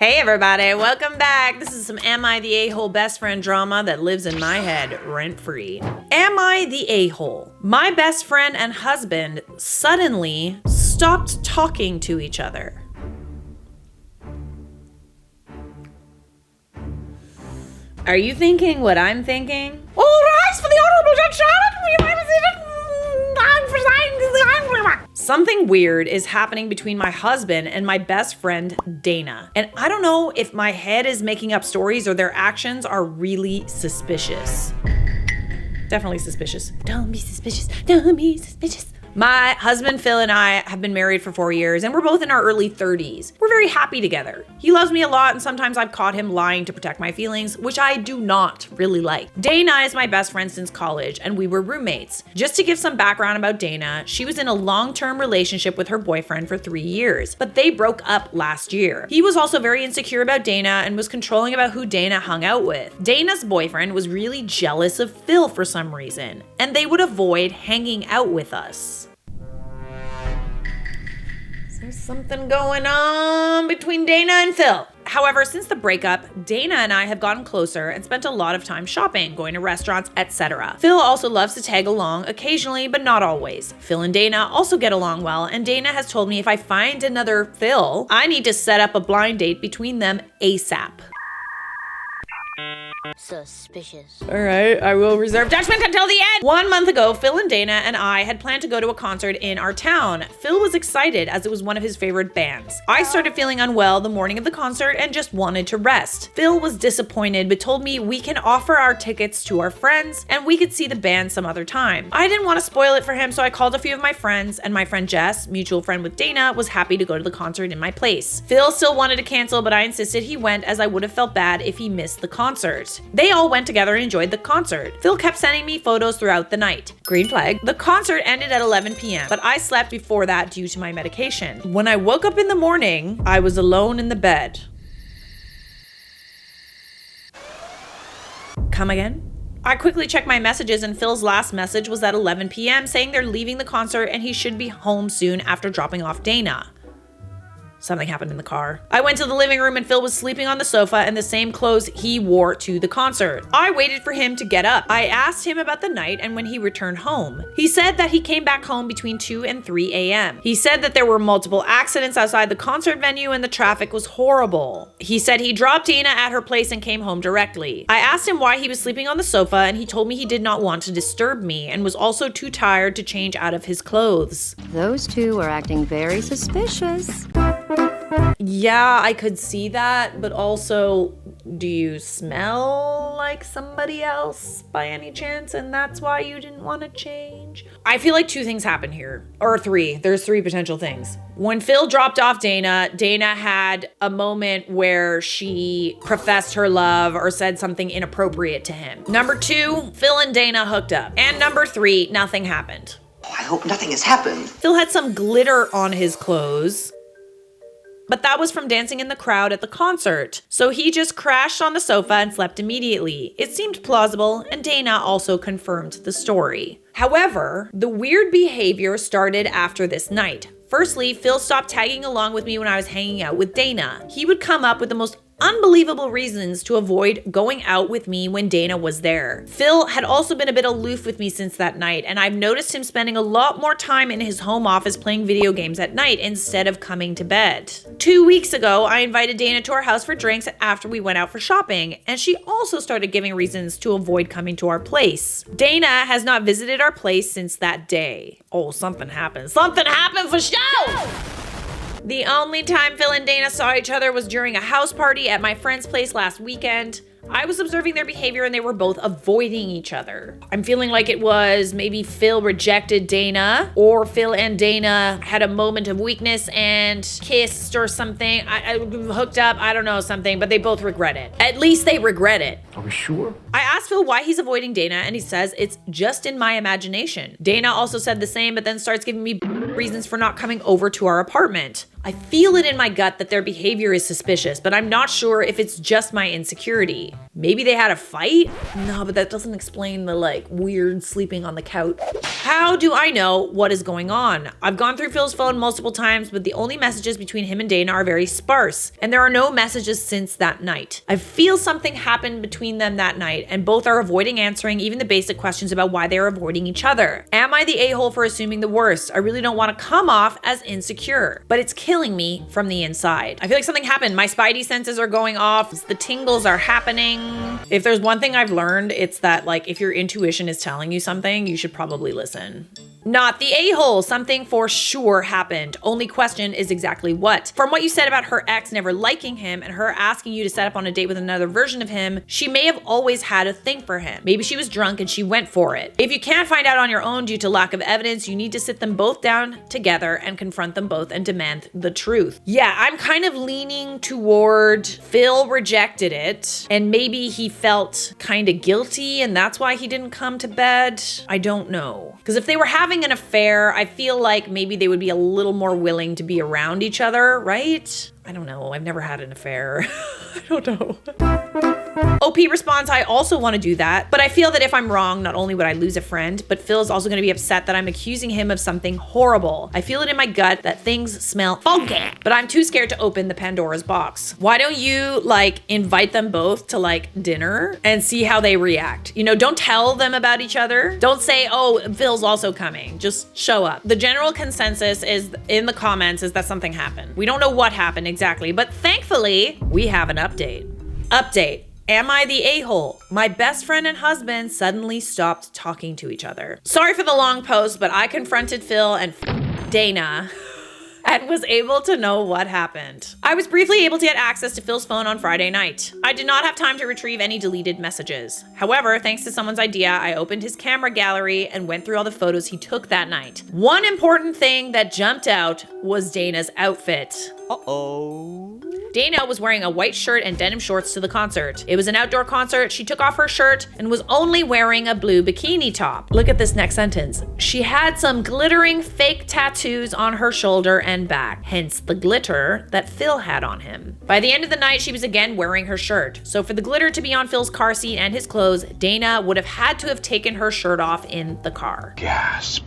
Hey everybody, welcome back. This is some Am I the A-hole best friend drama that lives in my head rent-free. Am I the a-hole? My best friend and husband suddenly stopped talking to each other. Are you thinking what I'm thinking? All rise for the Honorable Judge Charlotte. Something weird is happening between my husband and my best friend, Dana. And I don't know if my head is making up stories or their actions are really suspicious. Definitely suspicious. Don't be suspicious. Don't be suspicious. My husband, Phil, and I have been married for 4 years, and we're both in our early 30s. We're very happy together. He loves me a lot, and sometimes I've caught him lying to protect my feelings, which I do not really like. Dana is my best friend since college, and we were roommates. Just to give some background about Dana, she was in a long-term relationship with her boyfriend for 3 years, but they broke up last year. He was also very insecure about Dana and was controlling about who Dana hung out with. Dana's boyfriend was really jealous of Phil for some reason, and they would avoid hanging out with us. There's something going on between Dana and Phil. However, since the breakup, Dana and I have gotten closer and spent a lot of time shopping, going to restaurants, etc. Phil also loves to tag along occasionally, but not always. Phil and Dana also get along well, and Dana has told me if I find another Phil, I need to set up a blind date between them ASAP. Suspicious. All right, I will reserve judgment until the end. 1 month ago, Phil and Dana and I had planned to go to a concert in our town. Phil was excited as it was one of his favorite bands. I started feeling unwell the morning of the concert and just wanted to rest. Phil was disappointed but told me we can offer our tickets to our friends and we could see the band some other time. I didn't want to spoil it for him, so I called a few of my friends, and my friend Jess, mutual friend with Dana, was happy to go to the concert in my place. Phil still wanted to cancel, but I insisted he went as I would have felt bad if he missed the concert. They all went together and enjoyed the concert. Phil kept sending me photos throughout the night. Green flag. The concert ended at 11 p.m., but I slept before that due to my medication. When I woke up in the morning, I was alone in the bed. Come again? I quickly checked my messages, and Phil's last message was at 11 p.m. saying they're leaving the concert and he should be home soon after dropping off Dana. Something happened in the car. I went to the living room and Phil was sleeping on the sofa in the same clothes he wore to the concert. I waited for him to get up. I asked him about the night and when he returned home. He said that he came back home between 2 and 3 a.m. He said that there were multiple accidents outside the concert venue and the traffic was horrible. He said he dropped Dana at her place and came home directly. I asked him why he was sleeping on the sofa and he told me he did not want to disturb me and was also too tired to change out of his clothes. Those two are acting very suspicious. Yeah, I could see that, but also, do you smell like somebody else by any chance, and that's why you didn't want to change? I feel like two things happen here, or three. There's three potential things. When Phil dropped off Dana, Dana had a moment where she professed her love or said something inappropriate to him. Number two, Phil and Dana hooked up. And number three, nothing happened. Oh, I hope nothing has happened. Phil had some glitter on his clothes, but that was from dancing in the crowd at the concert. So he just crashed on the sofa and slept immediately. It seemed plausible, and Dana also confirmed the story. However, the weird behavior started after this night. Firstly, Phil stopped tagging along with me when I was hanging out with Dana. He would come up with the most unbelievable reasons to avoid going out with me when Dana was there. Phil had also been a bit aloof with me since that night, and I've noticed him spending a lot more time in his home office playing video games at night instead of coming to bed. 2 weeks ago, I invited Dana to our house for drinks after we went out for shopping, and she also started giving reasons to avoid coming to our place. Dana has not visited our place since that day. Oh, something happened. Something happened for show! The only time Phil and Dana saw each other was during a house party at my friend's place last weekend. I was observing their behavior and they were both avoiding each other. I'm feeling like it was maybe Phil rejected Dana, or Phil and Dana had a moment of weakness and kissed or something. I hooked up, I don't know, something, but they both regret it. At least they regret it. Are we sure? I asked Phil why he's avoiding Dana and he says it's just in my imagination. Dana also said the same, but then starts giving me reasons for not coming over to our apartment. I feel it in my gut that their behavior is suspicious, but I'm not sure if it's just my insecurity. Maybe they had a fight? No, but that doesn't explain the like weird sleeping on the couch. How do I know what is going on? I've gone through Phil's phone multiple times, but the only messages between him and Dana are very sparse, and there are no messages since that night. I feel something happened between them that night, and both are avoiding answering even the basic questions about why they are avoiding each other. Am I the a-hole for assuming the worst? I really don't want to come off as insecure, but it's killing me from the inside. I feel like something happened. My spidey senses are going off. The tingles are happening. If there's one thing I've learned, it's that like if your intuition is telling you something, you should probably listen. Not the a-hole. Something for sure happened. Only question is exactly what. From what you said about her ex never liking him and her asking you to set up on a date with another version of him, she may have always had a thing for him. Maybe she was drunk and she went for it. If you can't find out on your own due to lack of evidence, you need to sit them both down together and confront them both and demand the truth. Yeah, I'm kind of leaning toward Phil rejected it and maybe he felt kind of guilty and that's why he didn't come to bed. I don't know. Because if they were having an affair, I feel like maybe they would be a little more willing to be around each other, right? I don't know. I've never had an affair. I don't know. OP responds, I also want to do that, but I feel that if I'm wrong, not only would I lose a friend, but Phil is also going to be upset that I'm accusing him of something horrible. I feel it in my gut that things smell funky, but I'm too scared to open the Pandora's box. Why don't you like invite them both to like dinner and see how they react? You know, don't tell them about each other. Don't say, oh, Phil's also coming. Just show up. The general consensus is in the comments is that something happened. We don't know what happened exactly, but thankfully we have an update. Update. Am I the a-hole? My best friend and husband suddenly stopped talking to each other. Sorry for the long post, but I confronted Phil and Dana and was able to know what happened. I was briefly able to get access to Phil's phone on Friday night. I did not have time to retrieve any deleted messages. However, thanks to someone's idea, I opened his camera gallery and went through all the photos he took that night. One important thing that jumped out was Dana's outfit. Uh-oh. Dana was wearing a white shirt and denim shorts to the concert. It was an outdoor concert. She took off her shirt and was only wearing a blue bikini top. Look at this next sentence. She had some glittering fake tattoos on her shoulder and back, hence the glitter that Phil had on him. By the end of the night, she was again wearing her shirt. So for the glitter to be on Phil's car seat and his clothes, Dana would have had to have taken her shirt off in the car. Gasp.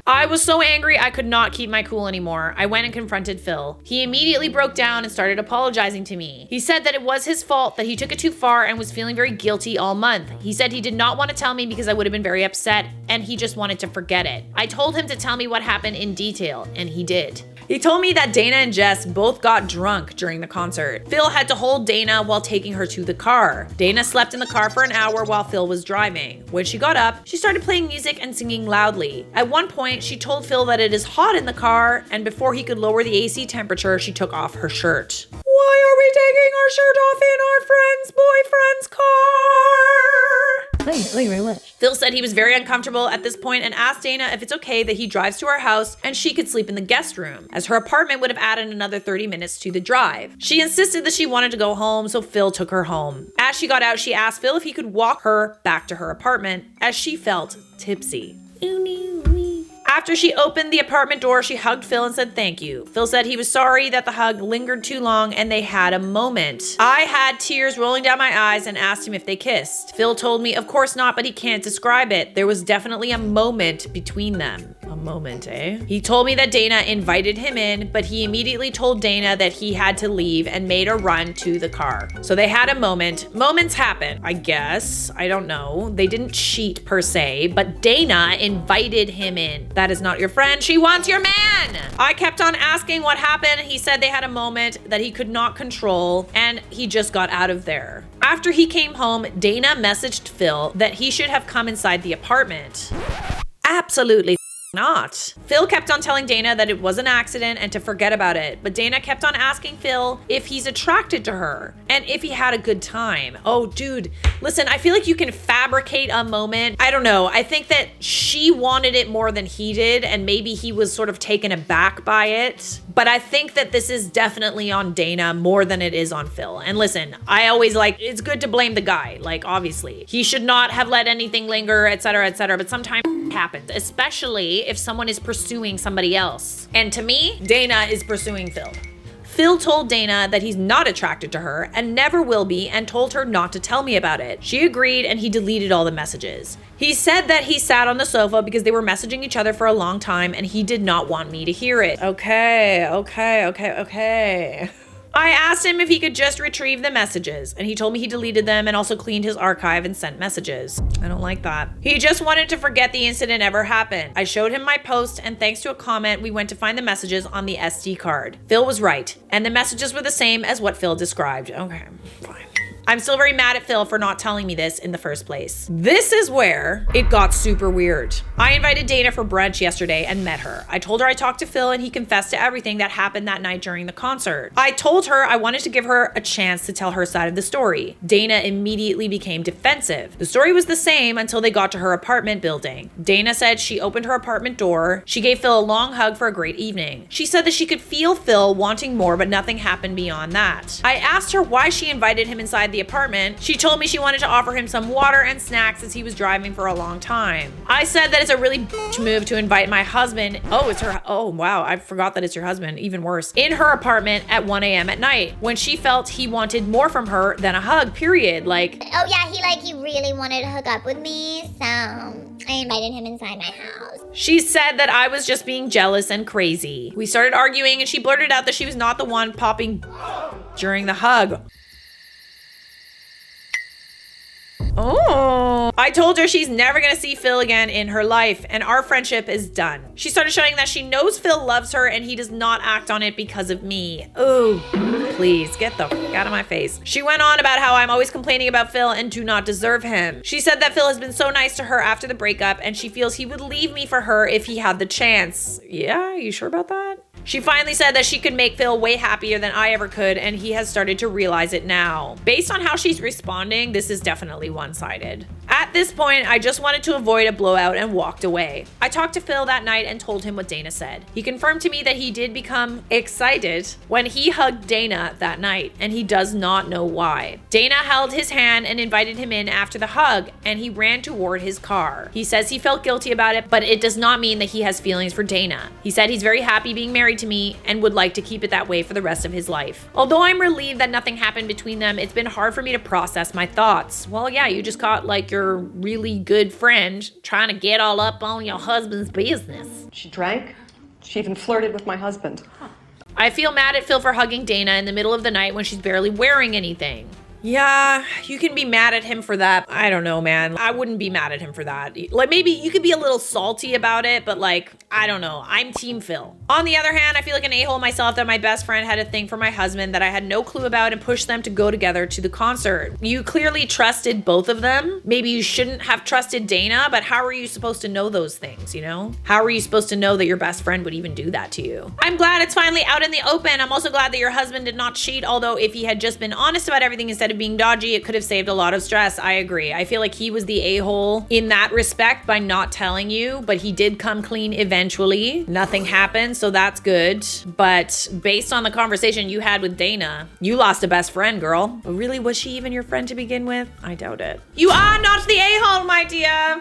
I was so angry I could not keep my cool anymore. I went and confronted Phil. He immediately broke down and started apologizing to me. He said that it was his fault, that he took it too far and was feeling very guilty all month. He said he did not want to tell me because I would have been very upset and he just wanted to forget it. I told him to tell me what happened in detail and he did. He told me that Dana and Jess both got drunk during the concert. Phil had to hold Dana while taking her to the car. Dana slept in the car for an hour while Phil was driving. When she got up, she started playing music and singing loudly. At one point, she told Phil that it is hot in the car, and before he could lower the AC temperature, she took off her shirt. Why are we taking our shirt off in our friend's boyfriend's car? Look at my watch. Phil said he was very uncomfortable at this point and asked Dana if it's okay that he drives to our house and she could sleep in the guest room, as her apartment would have added another 30 minutes to the drive. She insisted that she wanted to go home, so Phil took her home. As she got out, she asked Phil if he could walk her back to her apartment, as she felt tipsy. After she opened the apartment door, she hugged Phil and said thank you. Phil said he was sorry that the hug lingered too long and they had a moment. I had tears rolling down my eyes and asked him if they kissed. Phil told me, of course not, but he can't describe it. There was definitely a moment between them. A moment, eh? He told me that Dana invited him in, but he immediately told Dana that he had to leave and made a run to the car. So they had a moment. Moments happen, I guess. I don't know. They didn't cheat per se, but Dana invited him in. That is not your friend. She wants your man. I kept on asking what happened. He said they had a moment that he could not control and he just got out of there. After he came home, Dana messaged Phil that he should have come inside the apartment. Absolutely not. Phil kept on telling Dana that it was an accident and to forget about it, but Dana kept on asking Phil if he's attracted to her and if he had a good time. Oh, dude, listen, I feel like you can fabricate a moment. I don't know. I think that she wanted it more than he did, and maybe he was sort of taken aback by it. But I think that this is definitely on Dana more than it is on Phil. And listen, I always it's good to blame the guy. Like, obviously, he should not have let anything linger, etc., but sometimes it happens, especially if someone is pursuing somebody else. And to me, Dana is pursuing Phil. Phil told Dana that he's not attracted to her and never will be, and told her not to tell me about it. She agreed and he deleted all the messages. He said that he sat on the sofa because they were messaging each other for a long time and he did not want me to hear it. Okay. I asked him if he could just retrieve the messages, and he told me he deleted them and also cleaned his archive and sent messages. I don't like that. He just wanted to forget the incident ever happened. I showed him my post, and thanks to a comment, we went to find the messages on the SD card. Phil was right, and the messages were the same as what Phil described. Okay, fine. I'm still very mad at Phil for not telling me this in the first place. This is where it got super weird. I invited Dana for brunch yesterday and met her. I told her I talked to Phil and he confessed to everything that happened that night during the concert. I told her I wanted to give her a chance to tell her side of the story. Dana immediately became defensive. The story was the same until they got to her apartment building. Dana said she opened her apartment door. She gave Phil a long hug for a great evening. She said that she could feel Phil wanting more, but nothing happened beyond that. I asked her why she invited him inside the apartment. She told me she wanted to offer him some water and snacks as he was driving for a long time. I said that it's a really bitch move to invite my husband. Oh, it's her. Oh, wow. I forgot that it's your husband. Even worse. In her apartment at 1 a.m. at night when she felt he wanted more from her than a hug, period. Like, oh yeah, he really wanted to hook up with me, so I invited him inside my house. She said that I was just being jealous and crazy. We started arguing and she blurted out that she was not the one popping during the hug. Oh, I told her she's never gonna see Phil again in her life and our friendship is done. She started showing that she knows Phil loves her and he does not act on it because of me. Oh, please get the f out of my face. She went on about how I'm always complaining about Phil and do not deserve him. She said that Phil has been so nice to her after the breakup and she feels he would leave me for her if he had the chance. Yeah, you sure about that? She finally said that she could make Phil way happier than I ever could, and he has started to realize it now. Based on how she's responding, this is definitely one-sided. At this point, I just wanted to avoid a blowout and walked away. I talked to Phil that night and told him what Dana said. He confirmed to me that he did become excited when he hugged Dana that night, and he does not know why. Dana held his hand and invited him in after the hug, and he ran toward his car. He says he felt guilty about it, but it does not mean that he has feelings for Dana. He said he's very happy being married to me and would like to keep it that way for the rest of his life. Although I'm relieved that nothing happened between them, it's been hard for me to process my thoughts. Well, yeah, you just caught like your really good friend trying to get all up on your husband's business. She drank. She even flirted with my husband. I feel mad at Phil for hugging Dana in the middle of the night when she's barely wearing anything. Yeah, you can be mad at him for that. I don't know, man. I wouldn't be mad at him for that. Like, maybe you could be a little salty about it, but like, I don't know. I'm Team Phil. On the other hand, I feel like an a-hole myself that my best friend had a thing for my husband that I had no clue about and pushed them to go together to the concert. You clearly trusted both of them. Maybe you shouldn't have trusted Dana, but how are you supposed to know those things, you know? How are you supposed to know that your best friend would even do that to you? I'm glad it's finally out in the open. I'm also glad that your husband did not cheat, although if he had just been honest about everything instead of being dodgy, it could have saved a lot of stress. I agree. I feel like he was the a-hole in that respect by not telling you, but he did come clean eventually. Nothing happened, so that's good. But based on the conversation you had with Dana, you lost a best friend, girl. But really, was she even your friend to begin with? I doubt it. You are not the a-hole, my dear.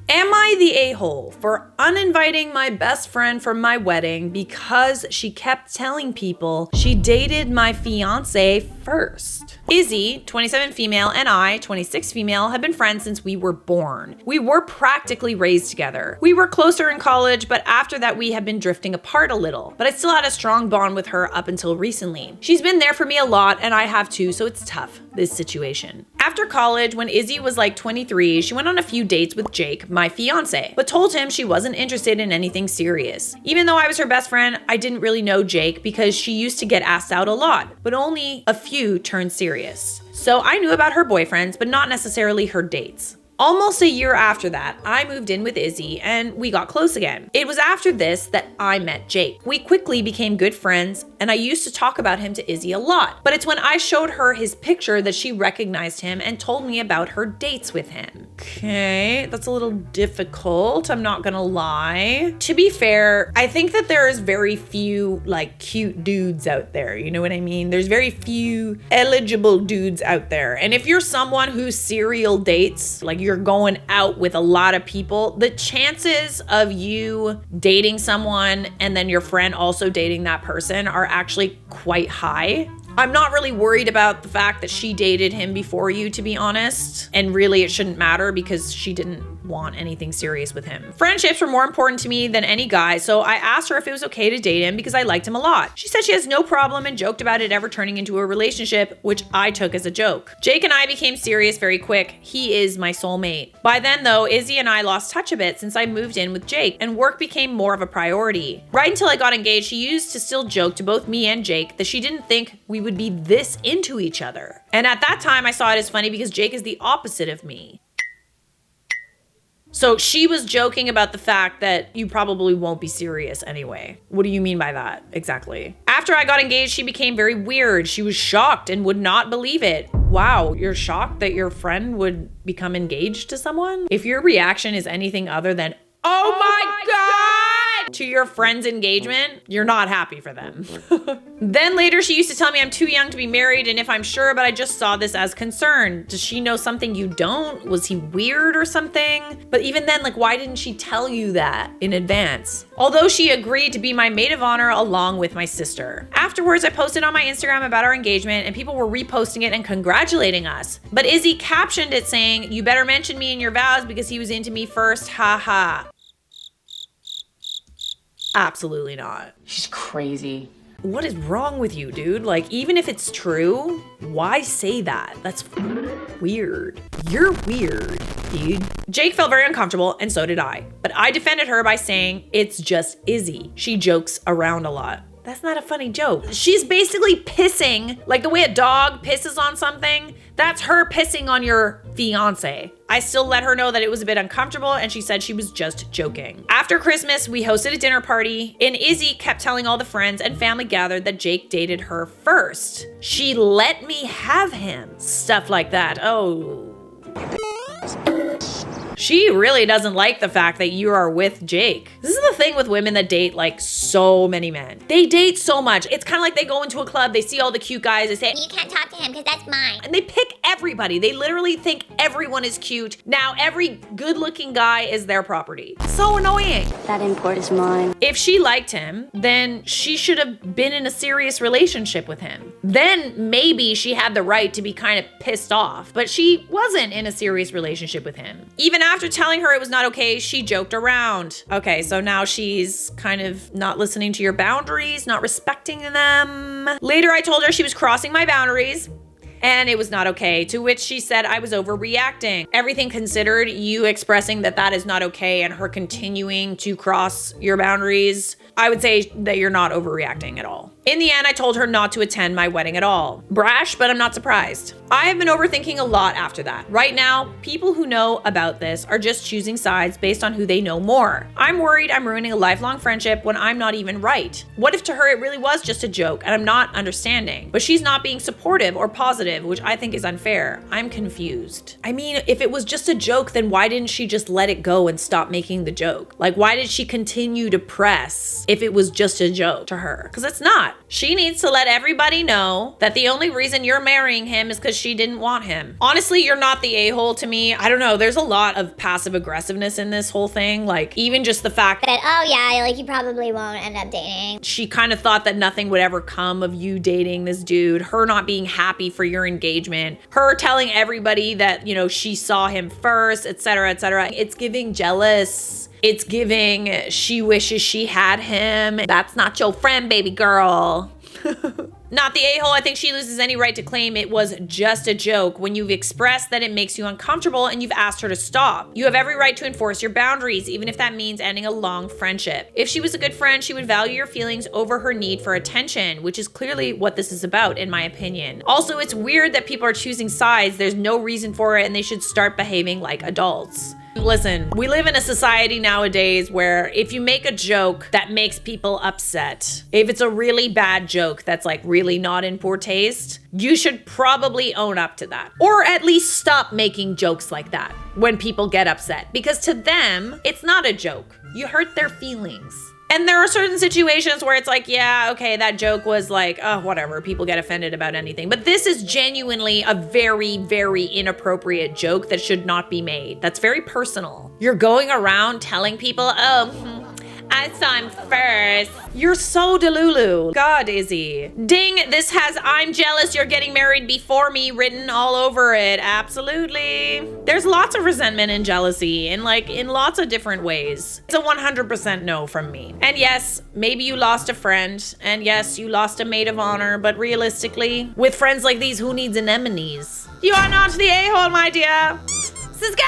Am I the a-hole for uninviting my best friend from my wedding because she kept telling people she dated my fiance first? Izzy, 27 female, and I, 26 female, have been friends since we were born. We were practically raised together. We were closer in college, but after that we have been drifting apart a little. But I still had a strong bond with her up until recently. She's been there for me a lot, and I have too, so it's tough, this situation. After college, when Izzy was like 23, she went on a few dates with Jake, my fiance, but told him she wasn't interested in anything serious. Even though I was her best friend, I didn't really know Jake because she used to get asked out a lot, but only a few turned serious. So I knew about her boyfriends, but not necessarily her dates. Almost a year after that, I moved in with Izzy and we got close again. It was after this that I met Jake. We quickly became good friends and I used to talk about him to Izzy a lot. But it's when I showed her his picture that she recognized him and told me about her dates with him. Okay, that's a little difficult, I'm not gonna lie. To be fair, I think that there's very few like cute dudes out there, you know what I mean? There's very few eligible dudes out there. And if you're someone who serial dates, like you're going out with a lot of people, the chances of you dating someone and then your friend also dating that person are actually quite high. I'm not really worried about the fact that she dated him before you, to be honest. And really, it shouldn't matter because she didn't want anything serious with him. Friendships were more important to me than any guy, so I asked her if it was okay to date him because I liked him a lot. She said she has no problem and joked about it ever turning into a relationship, which I took as a joke. Jake and I became serious very quick. He is my soulmate. By then, though, Izzy and I lost touch a bit since I moved in with Jake, and work became more of a priority. Right until I got engaged, she used to still joke to both me and Jake that she didn't think we would be this into each other. And at that time, I saw it as funny because Jake is the opposite of me. So she was joking about the fact that you probably won't be serious anyway. What do you mean by that exactly? After I got engaged, she became very weird. She was shocked and would not believe it. Wow, you're shocked that your friend would become engaged to someone? If your reaction is anything other than, oh my God, to your friend's engagement, you're not happy for them. Then later she used to tell me I'm too young to be married and if I'm sure, but I just saw this as concern. Does she know something you don't? Was he weird or something? But even then, like, why didn't she tell you that in advance? Although she agreed to be my maid of honor along with my sister. Afterwards, I posted on my Instagram about our engagement and people were reposting it and congratulating us. But Izzy captioned it saying, "You better mention me in your vows because he was into me first, ha ha." Absolutely not. She's crazy. What is wrong with you, dude? Like, even if it's true, why say that? That's weird. You're weird, dude. Jake felt very uncomfortable, and so did I. But I defended her by saying, it's just Izzy. She jokes around a lot. That's not a funny joke. She's basically pissing, like the way a dog pisses on something, that's her pissing on your fiance. I still let her know that it was a bit uncomfortable and she said she was just joking. After Christmas, we hosted a dinner party and Izzy kept telling all the friends and family gathered that Jake dated her first. She let me have him. Stuff like that. Oh. She really doesn't like the fact that you are with Jake. This is the thing with women that date like so many men. They date so much. It's kind of like they go into a club, they see all the cute guys, they say, You can't talk to him because that's mine. and they pick everybody. They literally think everyone is cute. Now every good looking guy is their property. So annoying. That import is mine. If she liked him, then she should have been in a serious relationship with him. Then maybe she had the right to be kind of pissed off, but she wasn't in a serious relationship with him. Even after telling her it was not okay, she joked around. Okay, so now she's kind of not listening to your boundaries, not respecting them. Later, I told her she was crossing my boundaries and it was not okay, to which she said I was overreacting. Everything considered, you expressing that that is not okay and her continuing to cross your boundaries, I would say that you're not overreacting at all. In the end, I told her not to attend my wedding at all. Brash, but I'm not surprised. I have been overthinking a lot after that. Right now, people who know about this are just choosing sides based on who they know more. I'm worried I'm ruining a lifelong friendship when I'm not even right. What if to her it really was just a joke and I'm not understanding? But she's not being supportive or positive, which I think is unfair. I'm confused. I mean, if it was just a joke, then why didn't she just let it go and stop making the joke? Like, why did she continue to press if it was just a joke to her? Because it's not. She needs to let everybody know that the only reason you're marrying him is because she didn't want him. Honestly, you're not the a-hole to me. I don't know. There's a lot of passive aggressiveness in this whole thing. Like, even just the fact That, oh yeah, like you probably won't end up dating. she kind of thought that nothing would ever come of you dating this dude, her not being happy for your engagement, her telling everybody that, you know, she saw him first, etc., etc. It's giving jealous. It's giving she wishes she had him. That's not your friend, baby girl. Not the a-hole. I think she loses any right to claim it was just a joke when you've expressed that it makes you uncomfortable and you've asked her to stop. You have every right to enforce your boundaries, even if that means ending a long friendship. If she was a good friend, she would value your feelings over her need for attention, which is clearly what this is about, in my opinion. Also, it's weird that people are choosing sides. There's no reason for it, and they should start behaving like adults. Listen, we live in a society nowadays where if you make a joke that makes people upset, if it's a really bad joke that's like really not in poor taste, you should probably own up to that. Or at least stop making jokes like that when people get upset. Because to them, it's not a joke. You hurt their feelings. And there are certain situations where it's like, yeah, okay, that joke was like, oh, whatever. People get offended about anything. But this is genuinely a very, very inappropriate joke that should not be made. That's very personal. You're going around telling people, oh, I saw him first. You're so delulu. God, Izzy. Ding, this has I'm jealous you're getting married before me written all over it. Absolutely. There's lots of resentment and jealousy in lots of different ways. It's a 100% no from me. And yes, maybe you lost a friend. And yes, you lost a maid of honor. But realistically, with friends like these, who needs anemones? You are not the a-hole, my dear. Subscribe